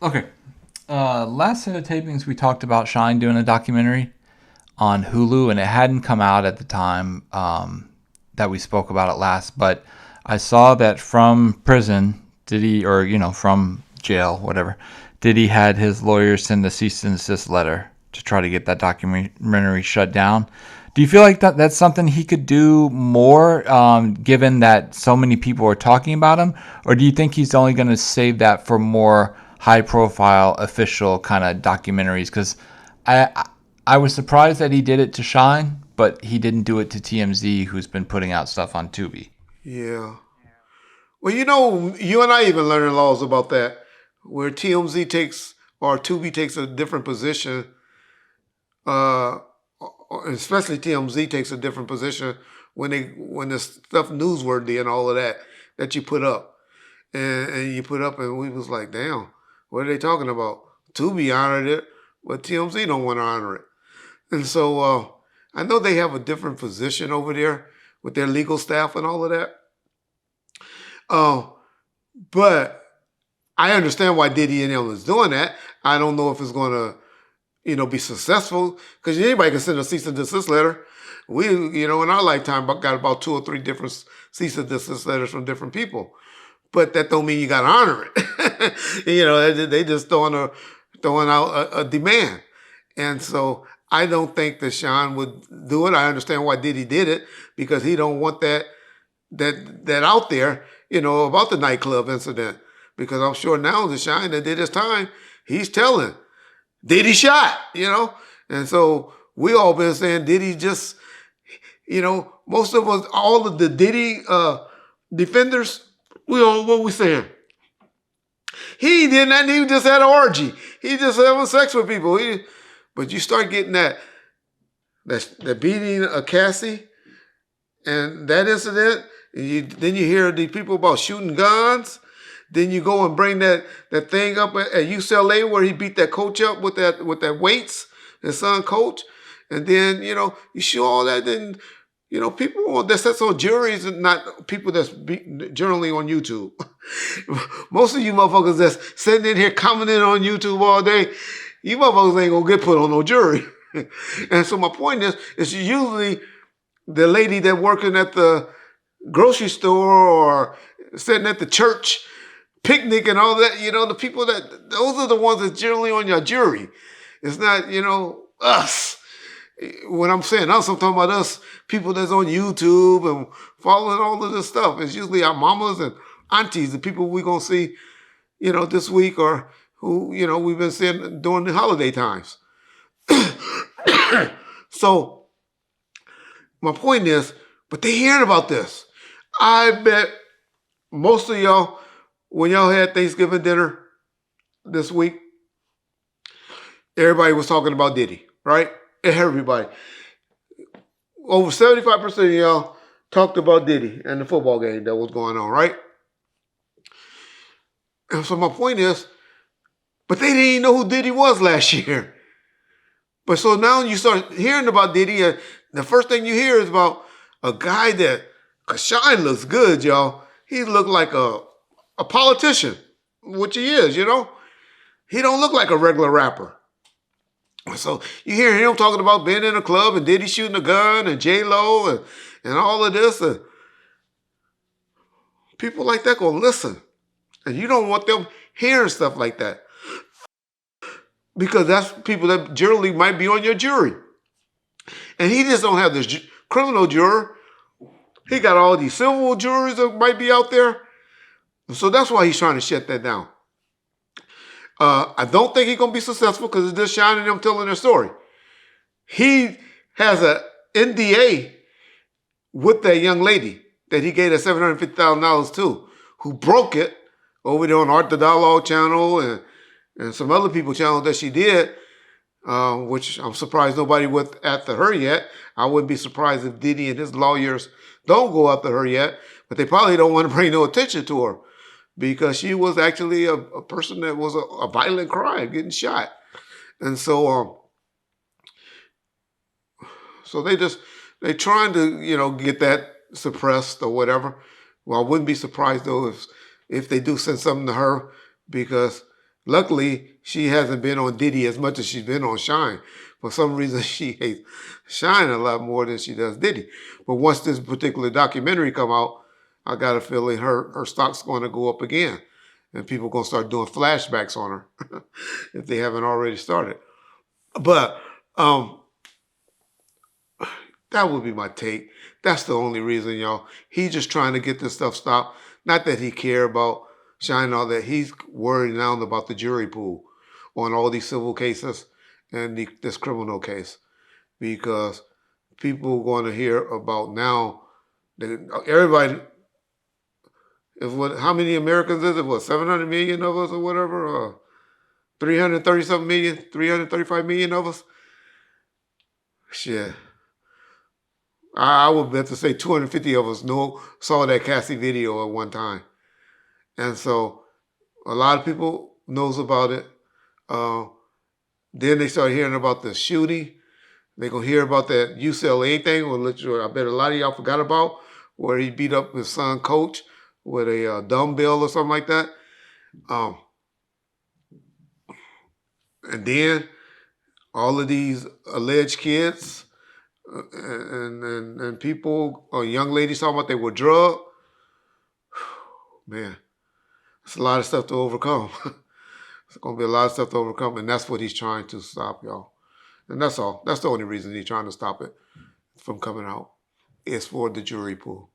Okay. Last set of tapings, we talked about Shyne doing a documentary on Hulu, and it hadn't come out at the time that we spoke about it last. But I saw that from prison, Diddy, or from jail, whatever, Diddy had his lawyers send a cease and desist letter to try to get that documentary shut down. Do you feel like that's something he could do more, given that so many people are talking about him, or do you think he's only going to save that for more high-profile, official kind of documentaries? Because I was surprised that he did it to Shine, but he didn't do it to TMZ, who's been putting out stuff on Tubi. Yeah. Well, you and I even learning laws about that, where TMZ takes or Tubi takes a different position, uh, especially TMZ takes a different position when the stuff newsworthy and all of that you put up, and you put up, and we was like, damn, what are they talking about? Tubi honored it, but TMZ don't want to honor it, and so I know they have a different position over there with their legal staff and all of that. Uh, but I understand why Diddy and them is doing that. I don't know if it's going to, be successful because anybody can send a cease and desist letter. We, in our lifetime, got about 2 or 3 different cease and desist letters from different people. But that don't mean you got to honor it. They just throwing out a demand, and so I don't think that Sean would do it. I understand why Diddy did it because he don't want that out there, about the nightclub incident. Because I'm sure now the Shyne that did his time, he's telling Diddy shot, and so we all been saying Diddy just, most of us, all of the Diddy defenders, we all what we saying. He did not. He just had an orgy. He just having sex with people. But you start getting that beating of Cassie and that incident, and then you hear the people about shooting guns. Then you go and bring that thing up at UCLA where he beat that coach up with that weights, his son coach, and then you show all that. Then people that's on juries and not people that's generally on YouTube. Most of you motherfuckers that's sitting in here commenting on YouTube all day, you motherfuckers ain't gonna get put on no jury. And so my point is, it's usually the lady that working at the grocery store or sitting at the church picnic and all that, the people those are the ones that's generally on your jury. It's not, us. When I'm saying us, I'm talking about us, people that's on YouTube and following all of this stuff. It's usually our mamas and aunties, the people we're going to see, this week or who, we've been seeing during the holiday times. So my point is, but they hearing about this. I bet most of y'all, when y'all had Thanksgiving dinner this week, everybody was talking about Diddy, right? Everybody. Over 75% of y'all talked about Diddy and the football game that was going on, right? And so my point is, but they didn't even know who Diddy was last year. But so now you start hearing about Diddy, and the first thing you hear is about a guy that, cause Shyne looks good, y'all. He looked like a politician, which he is, He don't look like a regular rapper. So you hear him talking about being in a club and Diddy shooting a gun and J-Lo and all of this. And people like that gonna listen. And you don't want them hearing stuff like that. Because that's people that generally might be on your jury. And he just don't have this criminal juror. He got all these civil jurors that might be out there. So that's why he's trying to shut that down. I don't think he's going to be successful because it's just Shyne and them telling their story. He has an NDA with that young lady that he gave that $750,000 to, who broke it over there on Art the Dialogue channel and some other people channels that she did, which I'm surprised nobody went after her yet. I wouldn't be surprised if Diddy and his lawyers don't go after her yet, but they probably don't want to bring no attention to her because she was actually a person that was a violent crime, getting shot. And so they trying to, get that suppressed or whatever. Well, I wouldn't be surprised though if they do send something to her because Luckily, she hasn't been on Diddy as much as she's been on Shyne. For some reason, she hates Shyne a lot more than she does Diddy. But once this particular documentary come out, I got a feeling her stock's going to go up again, and people are going to start doing flashbacks on her if they haven't already started. But that would be my take. That's the only reason, y'all. He's just trying to get this stuff stopped. Not that he care about Shyne, all that. He's worried now about the jury pool on all these civil cases and this criminal case, because people are going to hear about now that everybody is what? How many Americans is it? What, 700 million of us or whatever? 330 something million, 335 million of us. Shit. I would bet to say 250 of us saw that Cassie video at one time. And so a lot of people knows about it. Then they start hearing about the shooting. They're going to hear about that UCLA thing, which I bet a lot of y'all forgot about, where he beat up his son coach with a dumbbell or something like that. And then all of these alleged kids and people, or young ladies talking about they were drugged. Man, it's a lot of stuff to overcome. It's going to be a lot of stuff to overcome, and that's what he's trying to stop, y'all. And that's all. That's the only reason he's trying to stop it from coming out. Is for the jury pool.